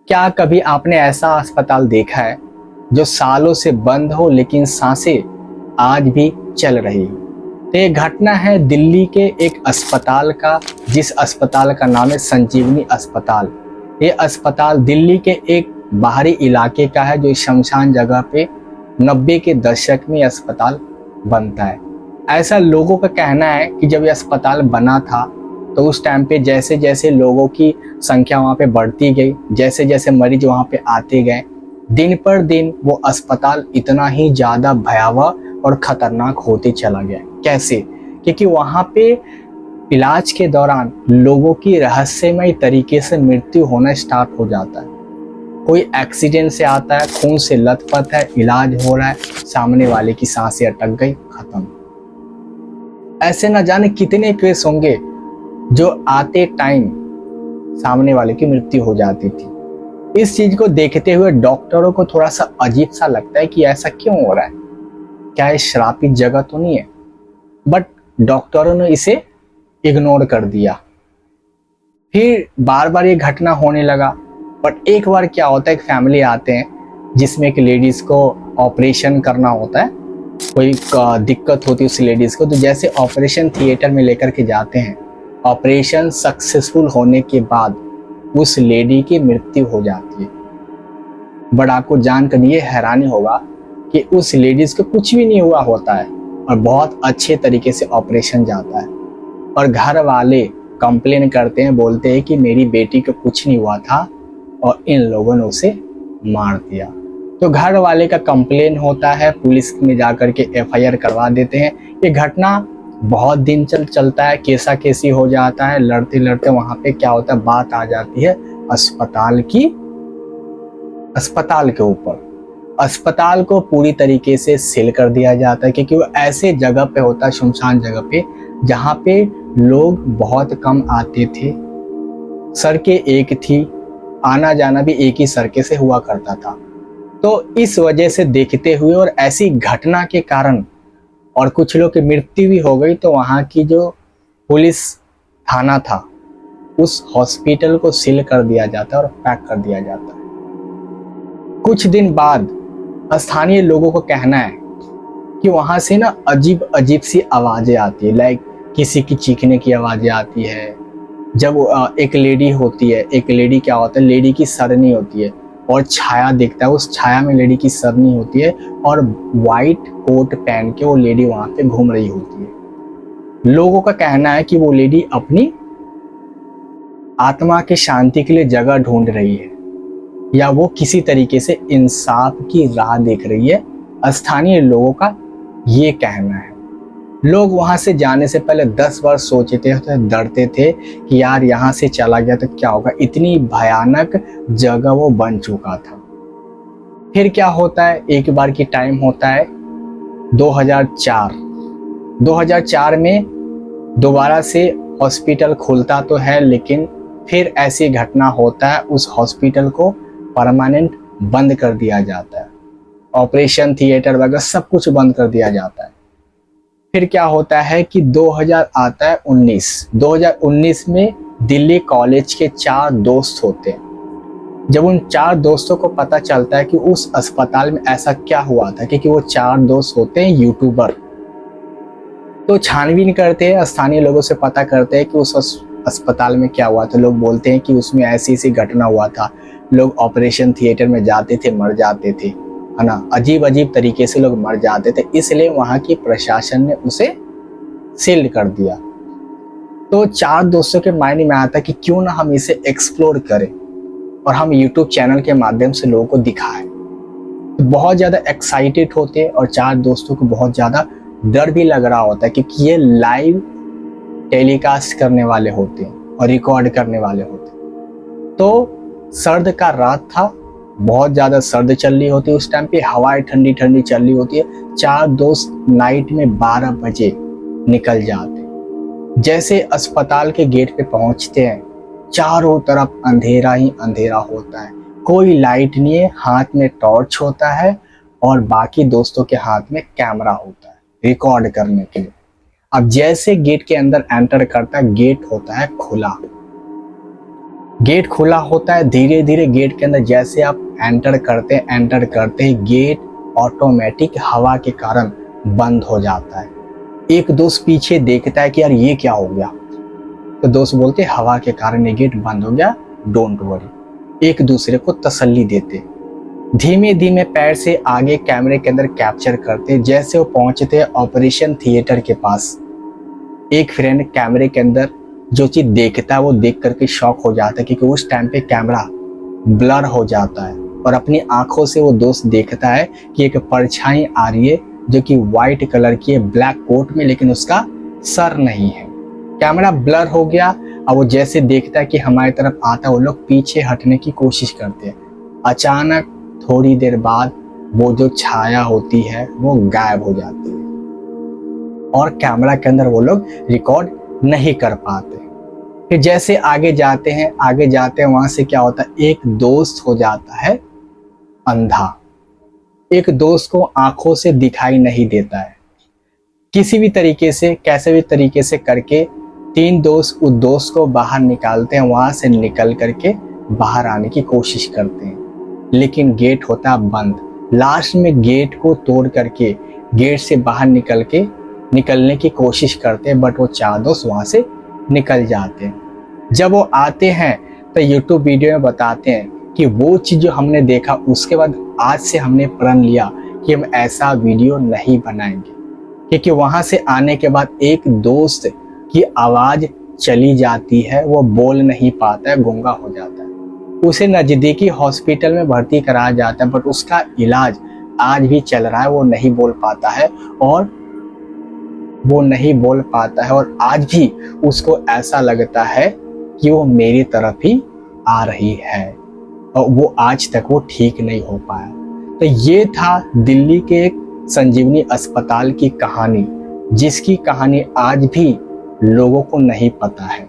क्या कभी आपने ऐसा अस्पताल देखा है जो सालों से बंद हो लेकिन सांसें आज भी चल रही हो? तो ये घटना है दिल्ली के एक अस्पताल का, जिस अस्पताल का नाम है संजीवनी अस्पताल। ये अस्पताल दिल्ली के एक बाहरी इलाके का है, जो शमशान जगह पे 90 के दशक में अस्पताल बनता है। ऐसा लोगों का कहना है कि जब ये अस्पताल बना था तो उस टाइम पे जैसे जैसे लोगों की संख्या वहाँ पे बढ़ती गई, जैसे जैसे मरीज वहाँ पे आते गए, दिन पर दिन वो अस्पताल इतना ही ज़्यादा भयावह और ख़तरनाक होते चला गया। कैसे? क्योंकि वहाँ पे इलाज के दौरान लोगों की रहस्यमय तरीके से मृत्यु होना स्टार्ट हो जाता है। कोई एक्सीडेंट से आता है, खून से लथपथ है, इलाज हो रहा है, सामने वाले की सांसें अटक गई, खत्म। ऐसे न जाने कितने केस होंगे जो आते टाइम सामने वाले की मृत्यु हो जाती थी। इस चीज को देखते हुए डॉक्टरों को थोड़ा सा अजीब सा लगता है कि ऐसा क्यों हो रहा है, क्या ये श्रापित जगह तो नहीं है? बट डॉक्टरों ने इसे इग्नोर कर दिया। फिर बार बार ये घटना होने लगा। बट एक बार क्या होता है, एक फैमिली आते हैं जिसमें एक लेडीज को ऑपरेशन करना होता है, कोई दिक्कत होती है उस लेडीज को। तो जैसे ऑपरेशन थिएटर में लेकर के जाते हैं, ऑपरेशन सक्सेसफुल होने के बाद उस लेडी की मृत्यु हो जाती है। बट आपको जानकर ये हैरानी होगा कि उस लेडीज को कुछ भी नहीं हुआ होता है और बहुत अच्छे तरीके से ऑपरेशन जाता है। और घर वाले कंप्लेन करते हैं, बोलते हैं कि मेरी बेटी को कुछ नहीं हुआ था और इन लोगों ने उसे मार दिया। तो घर वाले का कंप्लेन होता है, पुलिस में जाकर के एफआईआर करवा देते हैं। ये घटना बहुत दिन चलता है, केसा केसी हो जाता है। लड़ते लड़ते वहां पे क्या होता है, बात आ जाती है अस्पताल के ऊपर। अस्पताल को पूरी तरीके से सील कर दिया जाता है, क्योंकि वो ऐसे जगह पे होता है, सुनसान जगह पे, जहाँ पे लोग बहुत कम आते थे। सड़कें एक थी, आना जाना भी एक ही सड़के से हुआ करता था। तो इस वजह से देखते हुए और ऐसी घटना के कारण और कुछ लोग की मृत्यु भी हो गई, तो वहाँ की जो पुलिस थाना था, उस हॉस्पिटल को सील कर दिया जाता है और पैक कर दिया जाता है। कुछ दिन बाद स्थानीय लोगों को कहना है कि वहाँ से ना अजीब अजीब सी आवाज़ें आती है, लाइक किसी की चीखने की आवाज़ें आती है। जब एक लेडी होती है, एक लेडी क्या होता है, लेडी की सरनी होती है और छाया दिखता है, उस छाया में लेडी की सरनी होती है और वाइट कोट पहन के वो लेडी वहां पे घूम रही होती है। लोगों का कहना है कि वो लेडी अपनी आत्मा की शांति के लिए जगह ढूंढ रही है, या वो किसी तरीके से इंसाफ की राह देख रही है। स्थानीय लोगों का ये कहना है। लोग वहां से जाने से पहले 10 बार सोचते थे, डरते थे कि यार यहाँ से चला गया तो क्या होगा। इतनी भयानक जगह वो बन चुका था। फिर क्या होता है, एक बार की टाइम होता है 2004 में दोबारा से हॉस्पिटल खुलता तो है, लेकिन फिर ऐसी घटना होता है, उस हॉस्पिटल को परमानेंट बंद कर दिया जाता है। ऑपरेशन थिएटर वगैरह सब कुछ बंद कर दिया जाता है। फिर क्या होता है कि 2000 आता है 2019 में दिल्ली कॉलेज के 4 दोस्त होते हैं। जब उन 4 दोस्तों को पता चलता है कि उस अस्पताल में ऐसा क्या हुआ था, क्योंकि वो 4 दोस्त होते हैं यूट्यूबर, तो छानबीन करते हैं, स्थानीय लोगों से पता करते हैं कि उस अस्पताल में क्या हुआ। तो लोग बोलते हैं कि उसमें ऐसी ऐसी घटना हुआ था, लोग ऑपरेशन थिएटर में जाते थे, मर जाते थे, है ना, अजीब अजीब तरीके से लोग मर जाते थे, इसलिए वहाँ की प्रशासन ने उसे सील कर दिया। तो 4 दोस्तों के माइंड में आता कि क्यों ना हम इसे एक्सप्लोर करें और हम यूट्यूब चैनल के माध्यम से लोगों को दिखाएं। तो बहुत ज़्यादा एक्साइटेड होते हैं और 4 दोस्तों को बहुत ज़्यादा डर भी लग रहा होता है, क्योंकि ये लाइव टेलीकास्ट करने वाले होते हैं और रिकॉर्ड करने वाले होते हैं। तो सर्द का रात था, बहुत ज़्यादा सर्द चल रही होती है उस टाइम पे, हवाएं ठंडी ठंडी चल रही होती है। 4 दोस्त नाइट में 12 बजे निकल जाते। जैसे अस्पताल के गेट पे पहुंचते हैं, चारों तरफ अंधेरा ही अंधेरा होता है, कोई लाइट नहीं है, हाथ में टॉर्च होता है और बाकी दोस्तों के हाथ में कैमरा होता है रिकॉर्ड करने के लिए। अब जैसे गेट के अंदर एंटर करता है, गेट होता है खुला। गेट खुला होता है, धीरे धीरे गेट के अंदर जैसे आप एंटर करते हैं गेट ऑटोमेटिक हवा के कारण बंद हो जाता है। एक दोस्त पीछे देखता है कि यार ये क्या हो गया, तो दोस्त बोलते हवा के कारण ये गेट बंद हो गया, डोंट वरी। एक दूसरे को तसल्ली देते, धीमे धीमे पैर से आगे कैमरे के अंदर कैप्चर करते। जैसे वो पहुंचते ऑपरेशन थिएटर के पास, एक फ्रेंड कैमरे के अंदर जो चीज देखता है वो देख करके शॉक हो जाता है, क्योंकि उस टाइम पे कैमरा ब्लर हो जाता है और अपनी आंखों से वो दोस्त देखता है कि एक परछाई आ रही है जो कि व्हाइट कलर की है, ब्लैक कोट में, लेकिन उसका सर नहीं है। कैमरा ब्लर हो गया। अब वो जैसे देखता है कि हमारी तरफ आता है, वो लोग पीछे हटने की कोशिश करते हैं। अचानक थोड़ी देर बाद वो जो छाया होती है वो गायब हो जाती है और कैमरा के अंदर वो लोग रिकॉर्ड नहीं कर पाते। फिर जैसे आगे जाते हैं वहां से क्या होता है, एक दोस्त हो जाता है अंधा। एक दोस्त को आंखों से दिखाई नहीं देता है। किसी भी तरीके से, कैसे भी तरीके से करके 3 दोस्त उस दोस्त को बाहर निकालते हैं, वहां से निकल करके बाहर आने की कोशिश करते हैं, लेकिन गेट होता है बंद। लास्ट में गेट को तोड़ करके गेट से बाहर निकलने की कोशिश करते हैं, बट वो 4 दोस्त वहां से निकल जाते हैं। जब वो आते हैं तो यूट्यूब वीडियो में बताते हैं कि वो चीज़ जो हमने देखा, उसके बाद आज से हमने प्रण लिया कि हम ऐसा वीडियो नहीं बनाएंगे, क्योंकि वहां से आने के बाद एक दोस्त की आवाज़ चली जाती है, वो बोल नहीं पाता है, गूंगा हो जाता है। उसे नज़दीकी हॉस्पिटल में भर्ती कराया जाता है, बट उसका इलाज आज भी चल रहा है। वो नहीं बोल पाता है और आज भी उसको ऐसा लगता है कि वो मेरी तरफ ही आ रही है, और वो आज तक वो ठीक नहीं हो पाया। तो ये था दिल्ली के एक संजीवनी अस्पताल की कहानी, जिसकी कहानी आज भी लोगों को नहीं पता है।